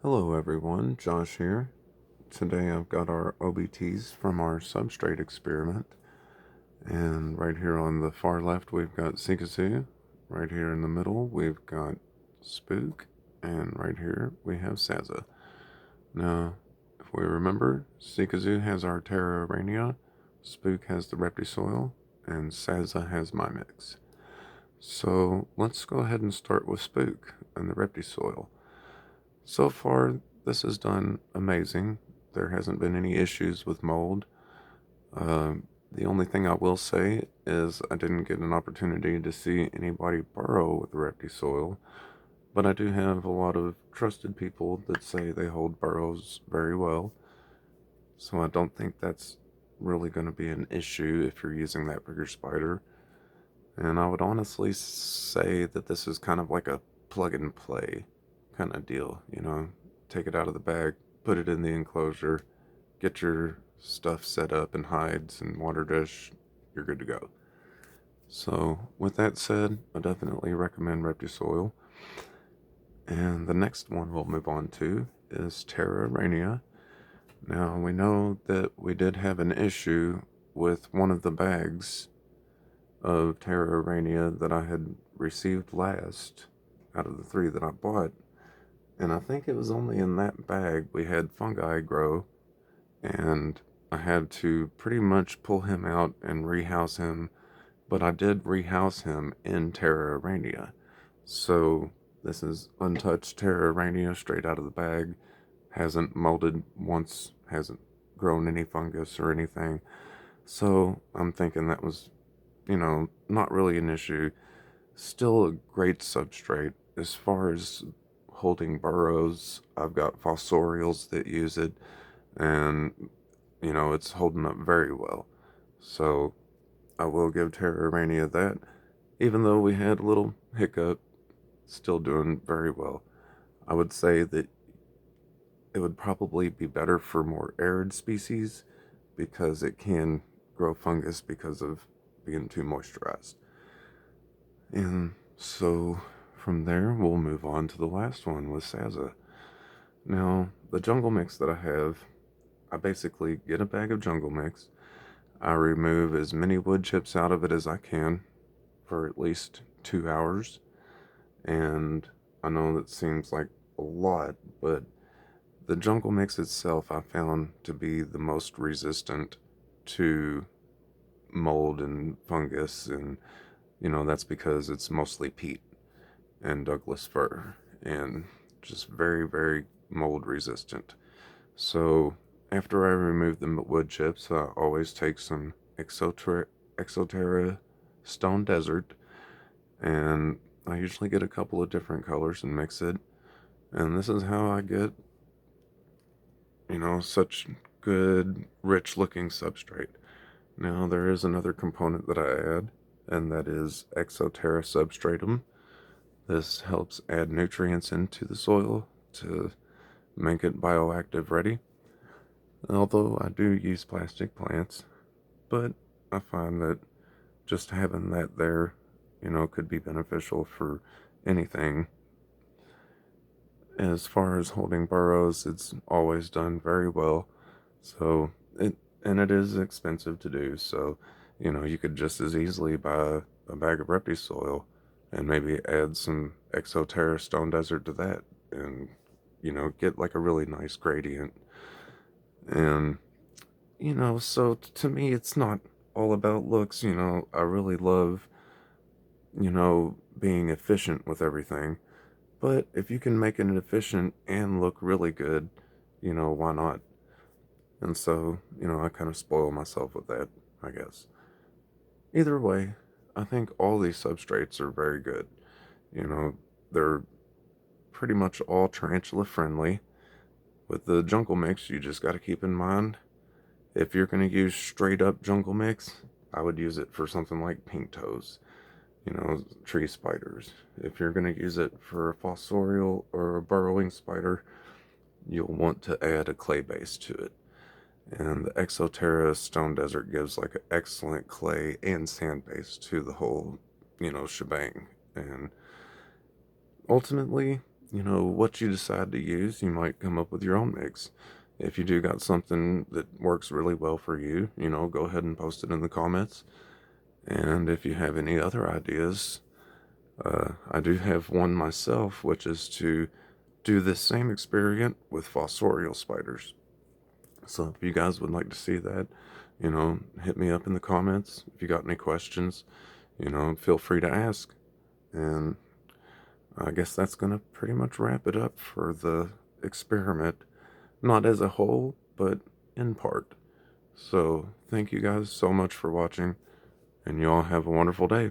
Hello everyone, Josh here. Today I've got our OBTs from our substrate experiment. And right here on the far left we've got Sikazu. Right here in the middle we've got Spook. And right here we have Saza. Now, if we remember, Sikazu has our Terra Arania, Spook has the Reptisoil, and Saza has my mix. So let's go ahead and start with Spook and the Reptisoil. So far, this has done amazing. There hasn't been any issues with mold. The only thing I will say is I didn't get an opportunity to see anybody burrow with the Reptisoil, but I do have a lot of trusted people that say they hold burrows very well, so I don't think that's really going to be an issue if you're using that bigger spider. And I would honestly say that this is kind of like a plug and play kind of deal, take it out of the bag, put it in the enclosure, get your stuff set up and hides and water dish, you're good to go. So, with that said, I definitely recommend Reptisoil. And the next one we'll move on to is Terra Arania. Now, we know that we did have an issue with one of the bags of Terra Arania that I had received last out of the three that I bought. And I think it was only in that bag we had fungi grow, and I had to pretty much pull him out and rehouse him, but I did rehouse him in Terra Arania. So this is untouched Terra Arania straight out of the bag, hasn't molded once, hasn't grown any fungus or anything. So I'm thinking that was, not really an issue. Still a great substrate. As far as holding burrows, I've got fossorials that use it, and it's holding up very well. So I will give Terra Arania that. Even though we had a little hiccup, still doing very well. I would say that it would probably be better for more arid species because it can grow fungus because of being too moisturized. And so from there, we'll move on to the last one with Saza. Now, the jungle mix that I have, I basically get a bag of jungle mix. I remove as many wood chips out of it as I can for at least 2 hours. And I know that seems like a lot, but the jungle mix itself I found to be the most resistant to mold and fungus, and that's because it's mostly peat and Douglas fir and just very, very mold resistant. So after I remove the wood chips, I always take some Exoterra Stone Desert, and I usually get a couple of different colors and mix it. And this is how I get, such good, rich looking substrate. Now, there is another component that I add, and that is Exoterra Substratum. This helps add nutrients into the soil to make it bioactive ready. Although I do use plastic plants, but I find that just having that there, could be beneficial for anything. As far as holding burrows, it's always done very well. So it is expensive to do. So, you could just as easily buy a bag of Reptisoil and maybe add some Exoterra Stone Desert to that, and get like a really nice gradient. And so to me, it's not all about looks. I really love being efficient with everything. But if you can make it efficient and look really good, why not? And so, I kind of spoil myself with that, I guess. Either way, I think all these substrates are very good. They're pretty much all tarantula friendly. With the jungle mix, you just got to keep in mind, if you're going to use straight up jungle mix, I would use it for something like pink toes, tree spiders. If you're going to use it for a fossorial or a burrowing spider, you'll want to add a clay base to it. And the Exoterra Stone Desert gives like an excellent clay and sand base to the whole, shebang. And ultimately, what you decide to use, you might come up with your own mix. If you do got something that works really well for you, go ahead and post it in the comments. And if you have any other ideas, I do have one myself, which is to do this same experiment with fossorial spiders. So if you guys would like to see that, hit me up in the comments. If you got any questions, feel free to ask. And I guess that's going to pretty much wrap it up for the experiment. Not as a whole, but in part. So thank you guys so much for watching, and you all have a wonderful day.